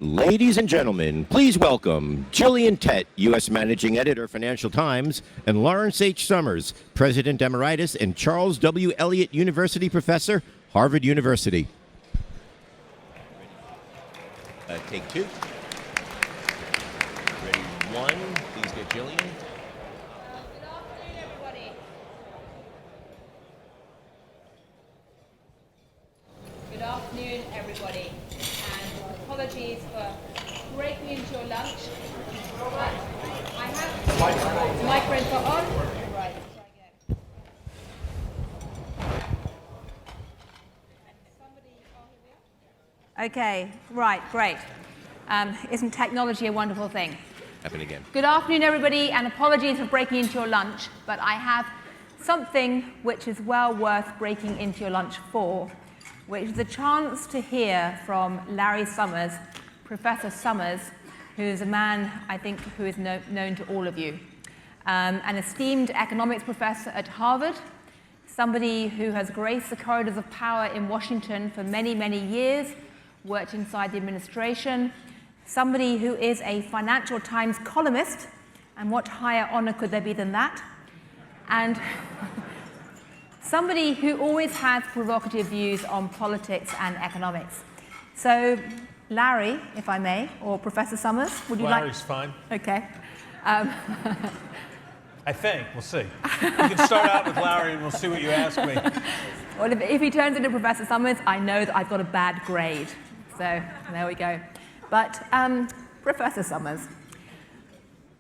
Ladies and gentlemen, please welcome Gillian Tett, U.S. Managing Editor, Financial Times, and Lawrence H. Summers, President Emeritus and Charles W. Eliot University Professor, Harvard University. Take two. Ready, one. Please get Gillian. Good afternoon, everybody. Good afternoon, everybody. And apologies for breaking into your lunch. I have the microphone on. Right, try again. Okay, right, great. Isn't technology a wonderful thing? Happen again. Good afternoon, everybody, and apologies for breaking into your lunch, but I have something which is well worth breaking into your lunch for, which is the chance to hear from Larry Summers, Professor Summers, who's a man, I think, who is known to all of you. An esteemed economics professor at Harvard, somebody who has graced the corridors of power in Washington for many, many years, worked inside the administration, somebody who is a Financial Times columnist, and what higher honor could there be than that? And somebody who always has provocative views on politics and economics. So, Larry, if I may, or Professor Summers, would you Larry's fine. Okay. I think. We'll see. You can start out with Larry and we'll see what you ask me. Well, if he turns into Professor Summers, I know that I've got a bad grade. So, there we go. But, Professor Summers,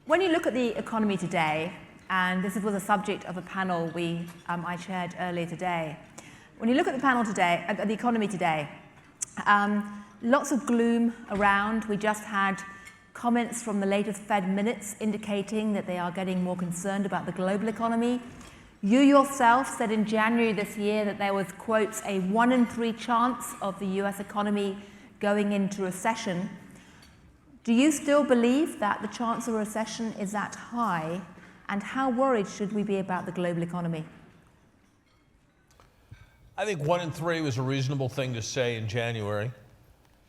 when you look at the economy today, and this was a subject of a panel I chaired earlier today, when you look at the panel today, at the economy today, lots of gloom around. We just had comments from the latest Fed minutes indicating that they are getting more concerned about the global economy. You yourself said in January this year that there was, quotes, a 1 in 3 chance of the US economy going into recession. Do you still believe that the chance of a recession is that high? And how worried should we be about the global economy? I think 1 in 3 was a reasonable thing to say in January.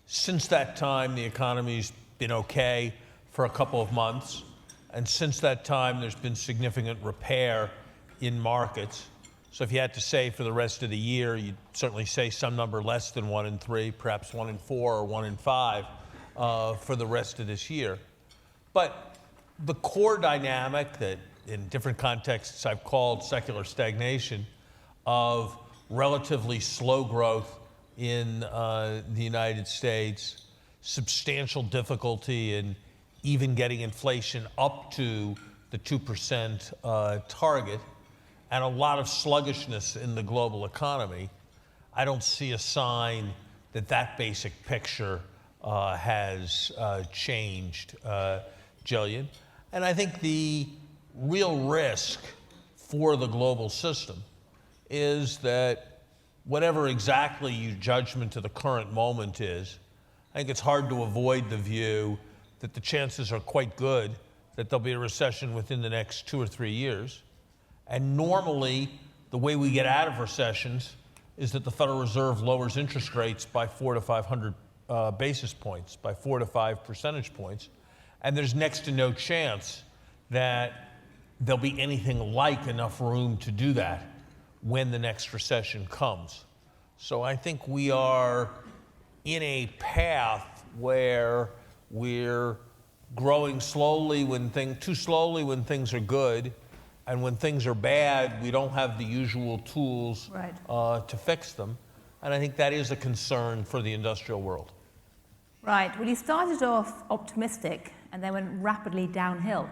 Since that time, the economy's been okay for a couple of months. And since that time, there's been significant repair in markets. So if you had to say for the rest of the year, you'd certainly say some number less than 1 in 3, perhaps 1 in 4 or 1 in 5 for the rest of this year. But the core dynamic that in different contexts I've called secular stagnation of relatively slow growth in the United States, substantial difficulty in even getting inflation up to the 2% target, and a lot of sluggishness in the global economy, I don't see a sign that that basic picture has changed, Gillian. And I think the real risk for the global system is that whatever exactly your judgment to the current moment is, I think it's hard to avoid the view that the chances are quite good that there'll be a recession within the next 2 or 3 years. And normally, the way we get out of recessions is that the Federal Reserve lowers interest rates by 400 to 500 basis points, by 4 to 5 percentage points. And there's next to no chance that there'll be anything like enough room to do that when the next recession comes. So I think we are in a path where we're growing slowly too slowly when things are good, and when things are bad, we don't have the usual tools to fix them. And I think that is a concern for the industrial world. Right. Well, you started off optimistic and then went rapidly downhill.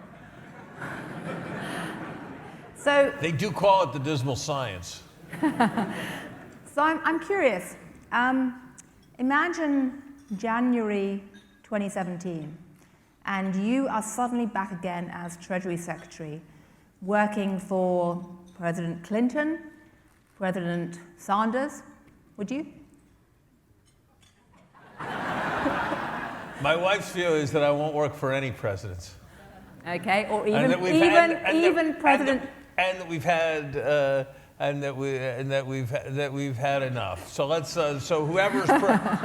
So they do call it the dismal science. So I'm curious. Imagine January 2017, and you are suddenly back again as Treasury Secretary, working for President Clinton, President Sanders. Would you? My wife's view is that I won't work for any presidents. Okay, or even President. And that we've had and that we've had enough. So let's so whoever's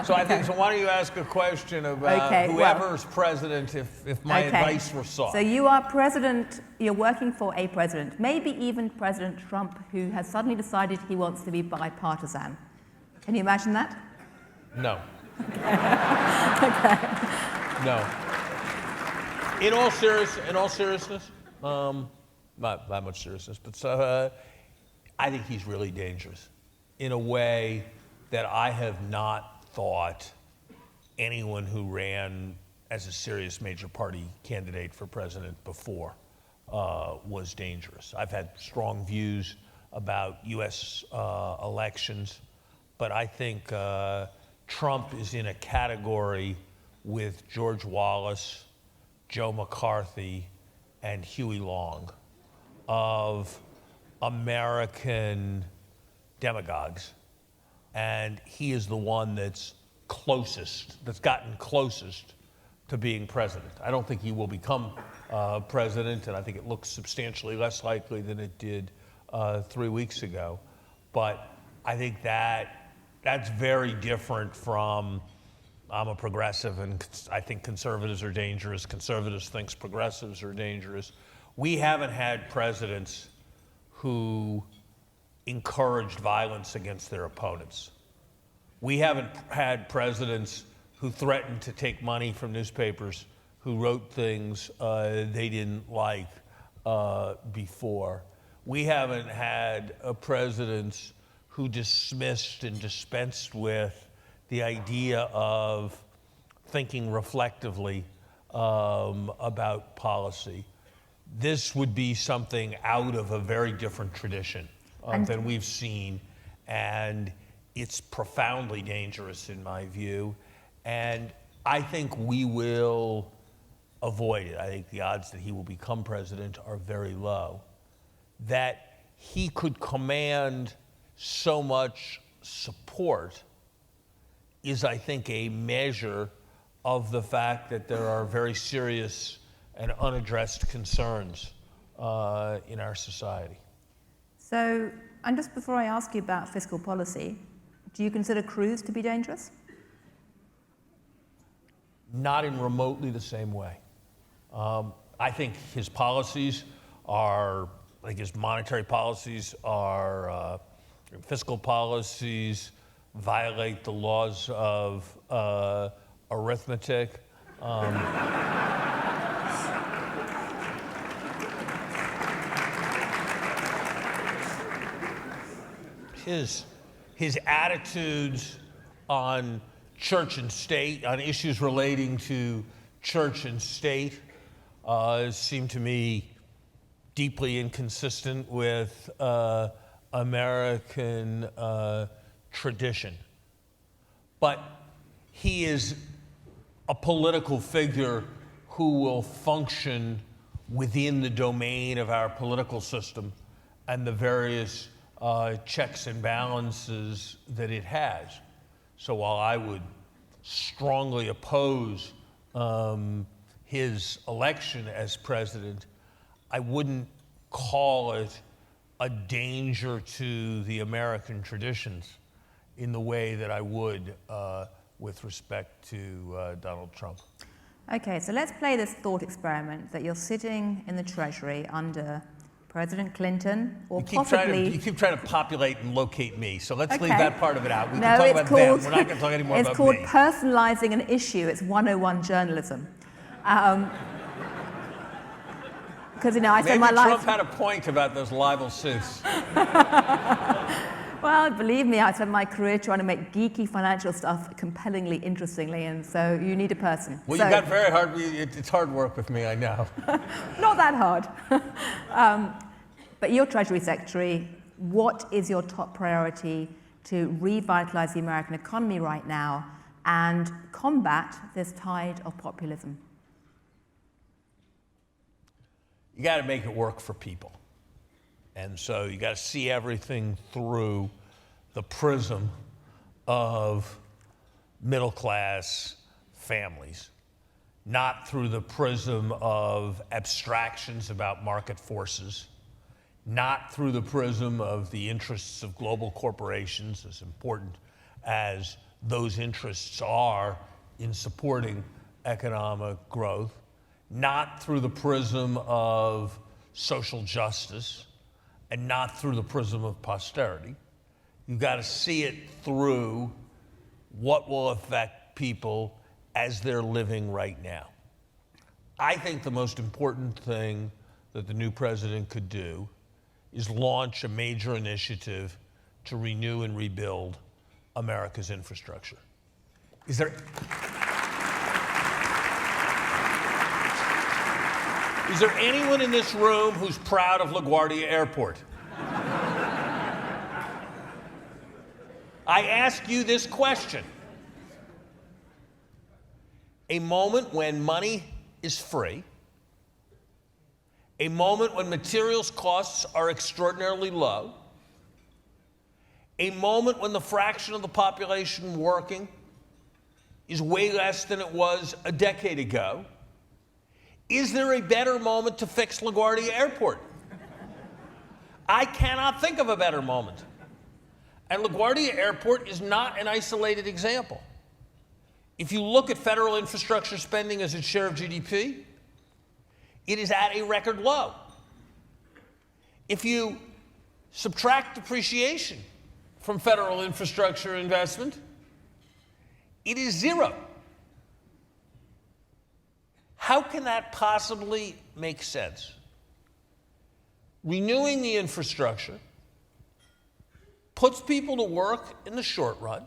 so I think so. Why don't you ask a question about whoever's president if my advice were sought? So you are president. You're working for a president, maybe even President Trump, who has suddenly decided he wants to be bipartisan. Can you imagine that? No. Okay. No. In all seriousness, not that much seriousness, but I think he's really dangerous in a way that I have not thought anyone who ran as a serious major party candidate for president before was dangerous. I've had strong views about U.S. elections, but I think Trump is in a category with George Wallace, Joe McCarthy, and Huey Long of American demagogues. And he is the one that's gotten closest to being president. I don't think he will become president, and I think it looks substantially less likely than it did 3 weeks ago. But I think that's very different from I'm a progressive and I think conservatives are dangerous. Conservatives think progressives are dangerous. We haven't had presidents who encouraged violence against their opponents. We haven't had presidents who threatened to take money from newspapers, who wrote things they didn't like before. We haven't had presidents who dismissed and dispensed with the idea of thinking reflectively about policy. This would be something out of a very different tradition than we've seen, and it's profoundly dangerous in my view, and I think we will avoid it. I think the odds that he will become president are very low. That he could command so much support is, I think, a measure of the fact that there are very serious and unaddressed concerns in our society. So, and just before I ask you about fiscal policy, do you consider Cruz to be dangerous? Not in remotely the same way. I think his policies are, his monetary policies are, fiscal policies violate the laws of arithmetic. His attitudes on church and state, on issues relating to church and state, seem to me deeply inconsistent with American tradition. But he is a political figure who will function within the domain of our political system and the various checks and balances that it has. So while I would strongly oppose his election as president, I wouldn't call it a danger to the American traditions in the way that I would with respect to Donald Trump. Okay, so let's play this thought experiment that you're sitting in the Treasury under President Clinton, or possibly... You keep trying to populate and locate me, so let's leave that part of it out. We can talk about them. We're not going to talk anymore about me. It's called personalizing an issue. It's 101 journalism. Because, I spend my life... Maybe Trump had a point about those libel suits. Well, believe me, I spent my career trying to make geeky financial stuff compellingly, interestingly, and so you need a person. Well, you got very hard. It's hard work with me, I know. Not that hard. But you're Treasury Secretary. What is your top priority to revitalize the American economy right now and combat this tide of populism? You got to make it work for people. And so you got to see everything through the prism of middle-class families, not through the prism of abstractions about market forces, not through the prism of the interests of global corporations, as important as those interests are in supporting economic growth, not through the prism of social justice, and not through the prism of posterity. You've got to see it through what will affect people as they're living right now. I think the most important thing that the new president could do is launch a major initiative to renew and rebuild America's infrastructure. Is there anyone in this room who's proud of LaGuardia Airport? I ask you this question. A moment when money is free, a moment when materials costs are extraordinarily low, a moment when the fraction of the population working is way less than it was a decade ago. Is there a better moment to fix LaGuardia Airport? I cannot think of a better moment. And LaGuardia Airport is not an isolated example. If you look at federal infrastructure spending as its share of GDP, it is at a record low. If you subtract depreciation from federal infrastructure investment, it is zero. How can that possibly make sense? Renewing the infrastructure puts people to work in the short run,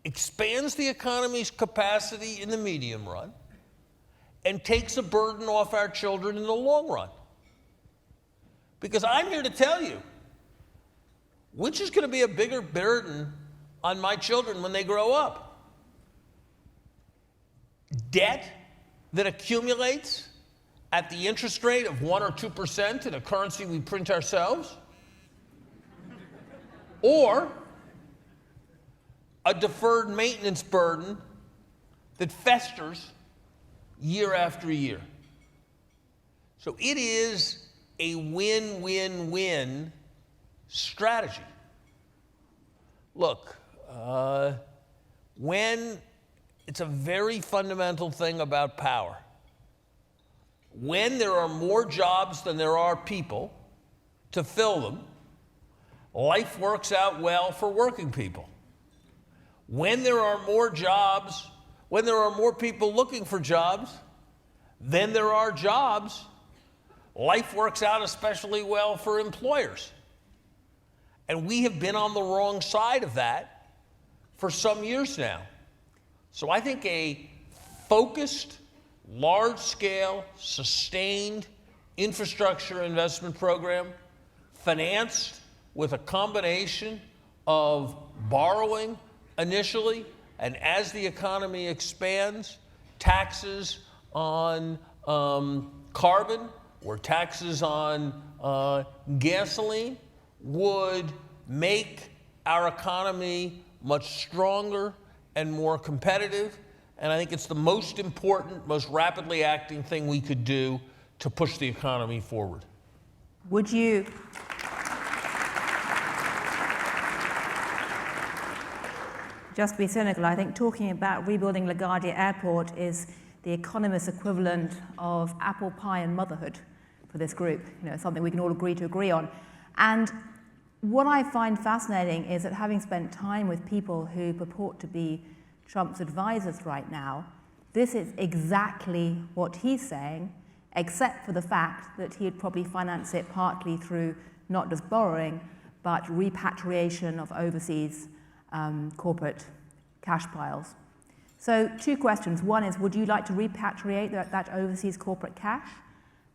expands the economy's capacity in the medium run, and takes a burden off our children in the long run. Because I'm here to tell you, which is going to be a bigger burden on my children when they grow up? Debt that accumulates at the interest rate of 1 or 2% in a currency we print ourselves? Or a deferred maintenance burden that festers year after year? So it is a win-win-win strategy. Look, it's a very fundamental thing about power. When there are more jobs than there are people to fill them, life works out well for working people. When there are more jobs, when there are more people looking for jobs than there are jobs, life works out especially well for employers. And we have been on the wrong side of that for some years now. So I think a focused, large-scale, sustained infrastructure investment program financed with a combination of borrowing initially, and as the economy expands, taxes on carbon or taxes on gasoline would make our economy much stronger and more competitive. And I think it's the most important, most rapidly acting thing we could do to push the economy forward. Would you? Just to be cynical, I think talking about rebuilding LaGuardia Airport is the economist equivalent of apple pie and motherhood for this group. You know, something we can all agree on. And what I find fascinating is that having spent time with people who purport to be Trump's advisors right now, this is exactly what he's saying, except for the fact that he'd probably finance it partly through not just borrowing, but repatriation of overseas corporate cash piles. So 2 questions. One is, would you like to repatriate that overseas corporate cash,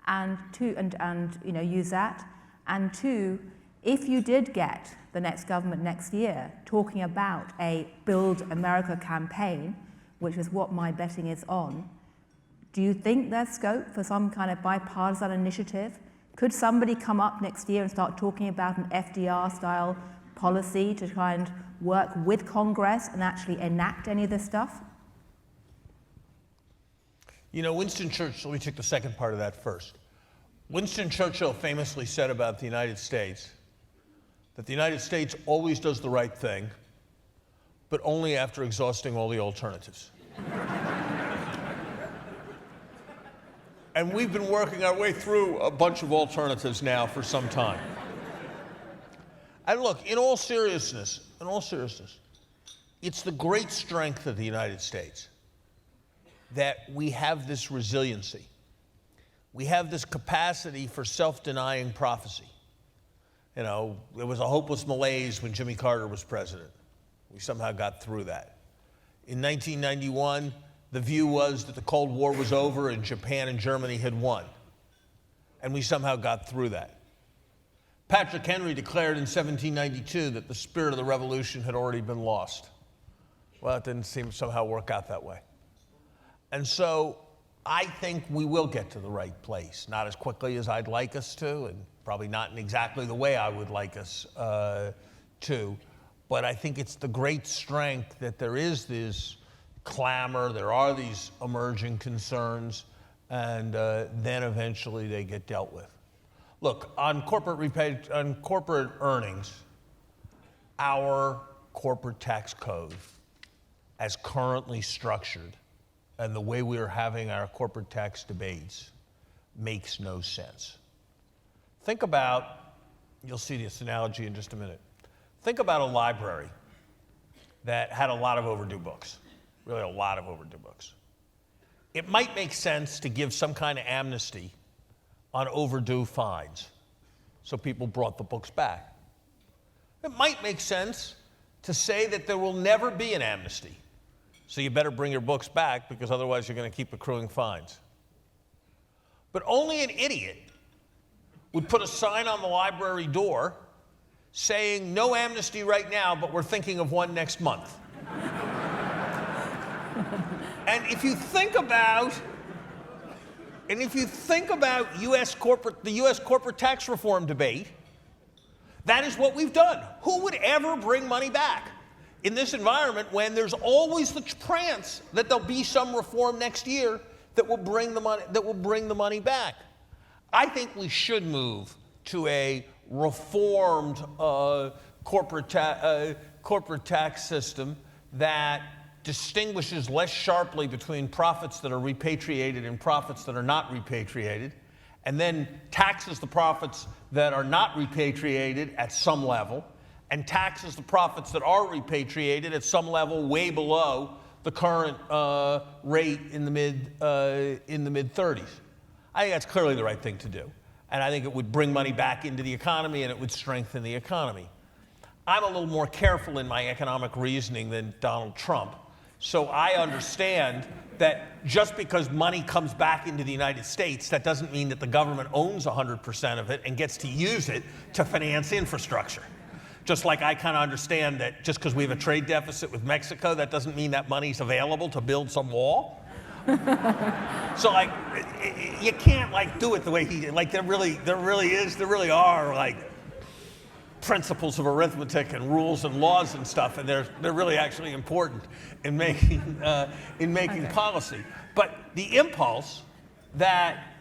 and use that? And 2, if you did get the next government next year talking about a Build America campaign, which is what my betting is on, do you think there's scope for some kind of bipartisan initiative? Could somebody come up next year and start talking about an FDR-style policy to try and work with Congress and actually enact any of this stuff? You know, Winston Churchill, let me take the second part of that first. Winston Churchill famously said about the United States that the United States always does the right thing, but only after exhausting all the alternatives. And we've been working our way through a bunch of alternatives now for some time. And look, in all seriousness, it's the great strength of the United States that we have this resiliency. We have this capacity for self-denying prophecy. You know, there was a hopeless malaise when Jimmy Carter was president. We somehow got through that. In 1991, the view was that the Cold War was over and Japan and Germany had won. And we somehow got through that. Patrick Henry declared in 1792 that the spirit of the revolution had already been lost. Well, it didn't seem to somehow work out that way. And so I think we will get to the right place. Not as quickly as I'd like us to, and probably not in exactly the way I would like us to. But I think it's the great strength that there is this clamor, there are these emerging concerns, and then eventually they get dealt with. Look, on corporate earnings, our corporate tax code, as currently structured, and the way we are having our corporate tax debates, makes no sense. Think about, you'll see this analogy in just a minute. Think about a library that had a lot of overdue books, really a lot of overdue books. It might make sense to give some kind of amnesty on overdue fines, so people brought the books back. It might make sense to say that there will never be an amnesty, so you better bring your books back because otherwise you're going to keep accruing fines. But only an idiot would put a sign on the library door saying, no amnesty right now, but we're thinking of one next month. And if you think about the U.S. corporate tax reform debate, that is what we've done. Who would ever bring money back in this environment when there's always the chance that there'll be some reform next year that will bring the money back? I think we should move to a reformed corporate tax system that distinguishes less sharply between profits that are repatriated and profits that are not repatriated, and then taxes the profits that are not repatriated at some level, and taxes the profits that are repatriated at some level way below the current rate in the mid-30s. I think that's clearly the right thing to do. And I think it would bring money back into the economy and it would strengthen the economy. I'm a little more careful in my economic reasoning than Donald Trump. So I understand that just because money comes back into the United States, that doesn't mean that the government owns 100% of it and gets to use it to finance infrastructure. Just like I kind of understand that just because we have a trade deficit with Mexico, that doesn't mean that money's available to build some wall. So like, you can't like do it the way he did. Like there really are like principles of arithmetic and rules and laws and stuff, and they're really actually important in making policy. But the impulse that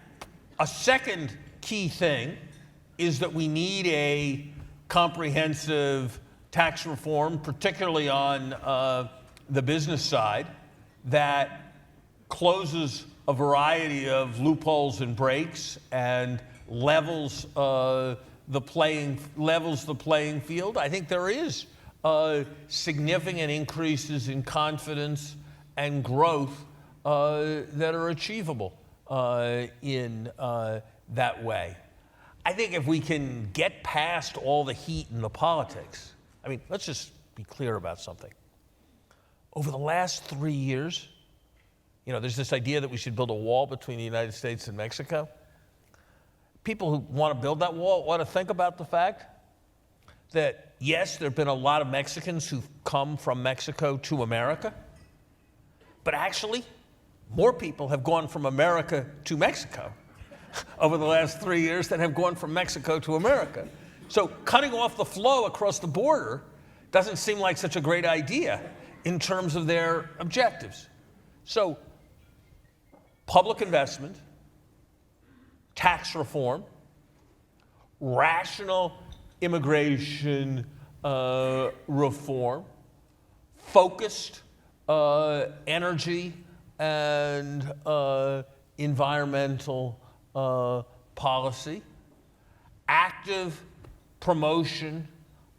a second key thing is that we need a comprehensive tax reform, particularly on the business side, that closes a variety of loopholes and breaks and levels the playing field. I think there is significant increases in confidence and growth that are achievable in that way. I think if we can get past all the heat and the politics, I mean, let's just be clear about something. Over the last 3 years, you know, there's this idea that we should build a wall between the United States and Mexico. People who want to build that wall want to think about the fact that, yes, there have been a lot of Mexicans who've come from Mexico to America, but actually, more people have gone from America to Mexico over the last 3 years than have gone from Mexico to America. So cutting off the flow across the border doesn't seem like such a great idea in terms of their objectives. So public investment, tax reform, rational immigration reform, focused energy and environmental policy, active promotion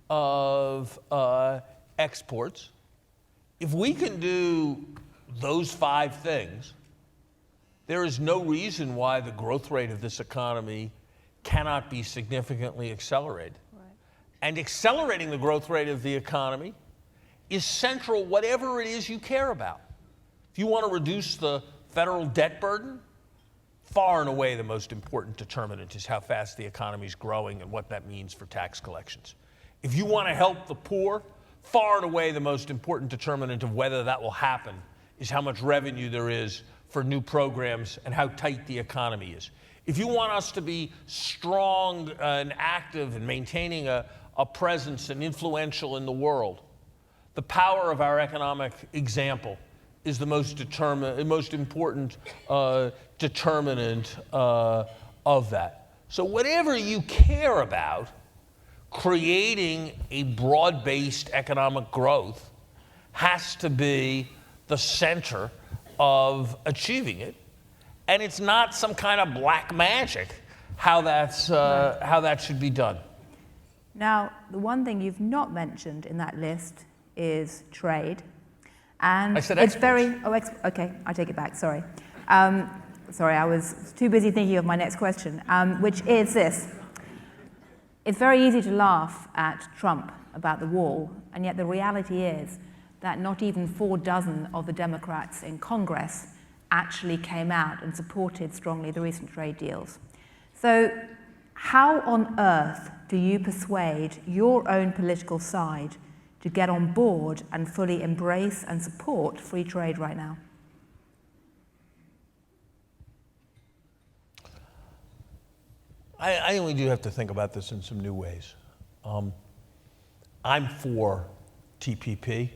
of exports. If we can do those 5 things, there is no reason why the growth rate of this economy cannot be significantly accelerated. Right. And accelerating the growth rate of the economy is central, whatever it is you care about. If you want to reduce the federal debt burden, far and away the most important determinant is how fast the economy is growing and what that means for tax collections. If you want to help the poor, far and away the most important determinant of whether that will happen is how much revenue there is for new programs and how tight the economy is. If you want us to be strong and active and maintaining a presence and influential in the world, the power of our economic example is the most important determinant of that. So whatever you care about, creating a broad-based economic growth has to be the center of achieving it. And it's not some kind of black magic how that should be done. Now, the one thing you've not mentioned in that list is trade. And I said it's exports. Okay, I take it back, sorry. Sorry, I was too busy thinking of my next question, which is this. It's very easy to laugh at Trump about the wall, and yet the reality is that not even 4 dozen of the Democrats in Congress actually came out and supported strongly the recent trade deals. So how on earth do you persuade your own political side to get on board and fully embrace and support free trade right now? I think we do have to think about this in some new ways. I'm for TPP.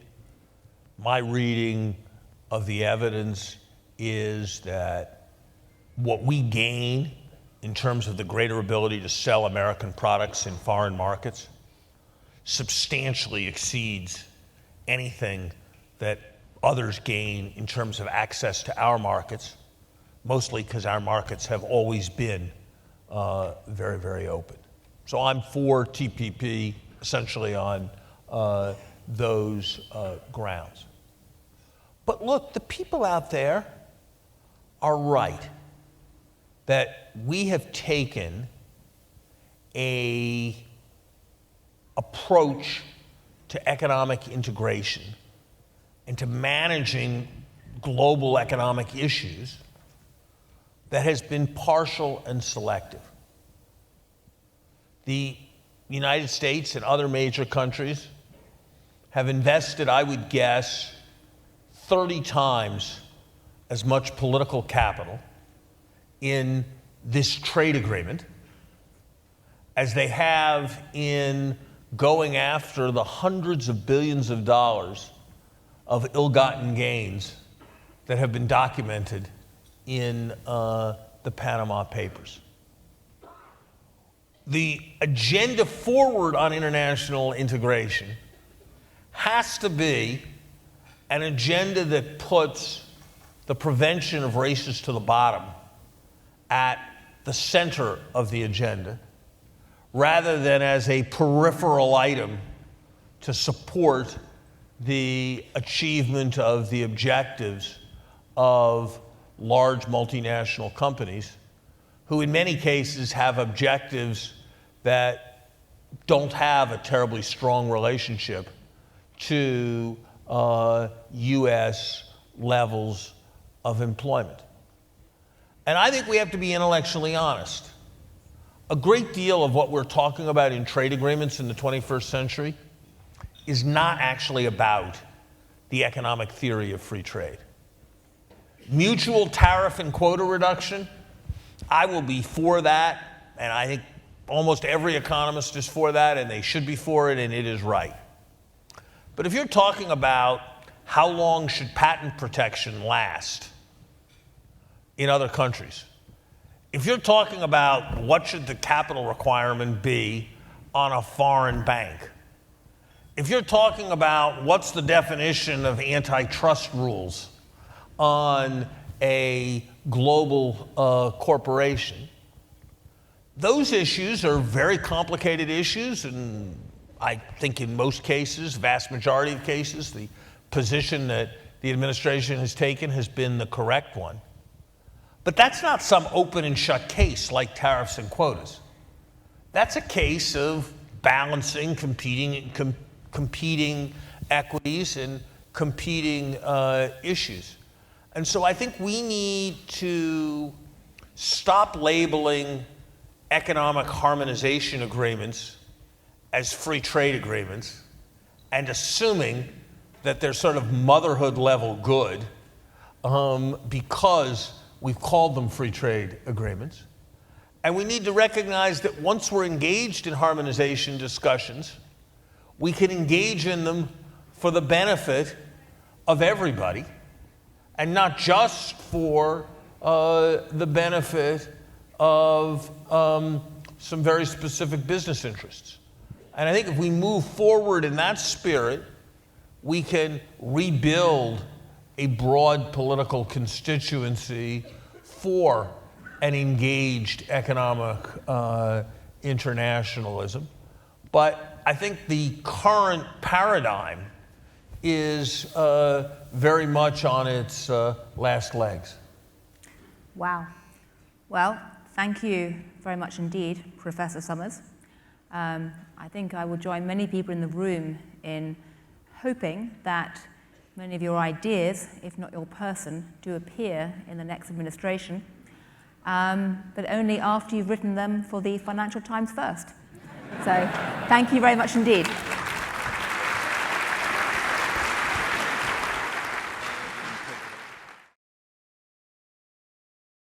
My reading of the evidence is that what we gain in terms of the greater ability to sell American products in foreign markets substantially exceeds anything that others gain in terms of access to our markets, mostly because our markets have always been very, very open. So I'm for TPP essentially on those grounds. But look, the people out there are right that we have taken an approach to economic integration and to managing global economic issues that has been partial and selective. The United States and other major countries have invested, I would guess, 30 times as much political capital in this trade agreement as they have in going after the hundreds of billions of dollars of ill-gotten gains that have been documented in the Panama Papers. The agenda forward on international integration has to be an agenda that puts the prevention of races to the bottom at the center of the agenda, rather than as a peripheral item to support the achievement of the objectives of large multinational companies, who in many cases have objectives that don't have a terribly strong relationship to U.S. levels of employment. And I think we have to be intellectually honest. A great deal of what we're talking about in trade agreements in the 21st century is not actually about the economic theory of free trade. Mutual tariff and quota reduction, I will be for that, and I think almost every economist is for that, and they should be for it, and it is right. But if you're talking about how long should patent protection last in other countries, if you're talking about what should the capital requirement be on a foreign bank, if you're talking about what's the definition of antitrust rules on a global corporation, those issues are very complicated issues, and I think in most cases, vast majority of cases, the position that the administration has taken has been the correct one. But that's not some open and shut case like tariffs and quotas. That's a case of balancing competing equities and competing issues. And so I think we need to stop labeling economic harmonization agreements as free trade agreements and assuming that they're sort of motherhood level good because we've called them free trade agreements. And we need to recognize that once we're engaged in harmonization discussions, we can engage in them for the benefit of everybody and not just for the benefit of some very specific business interests. And I think if we move forward in that spirit, we can rebuild a broad political constituency for an engaged economic internationalism. But I think the current paradigm is very much on its last legs. Wow. Well, thank you very much indeed, Professor Summers. I think I will join many people in the room in hoping that many of your ideas, if not your person, do appear in the next administration, but only after you've written them for the Financial Times first. So thank you very much indeed.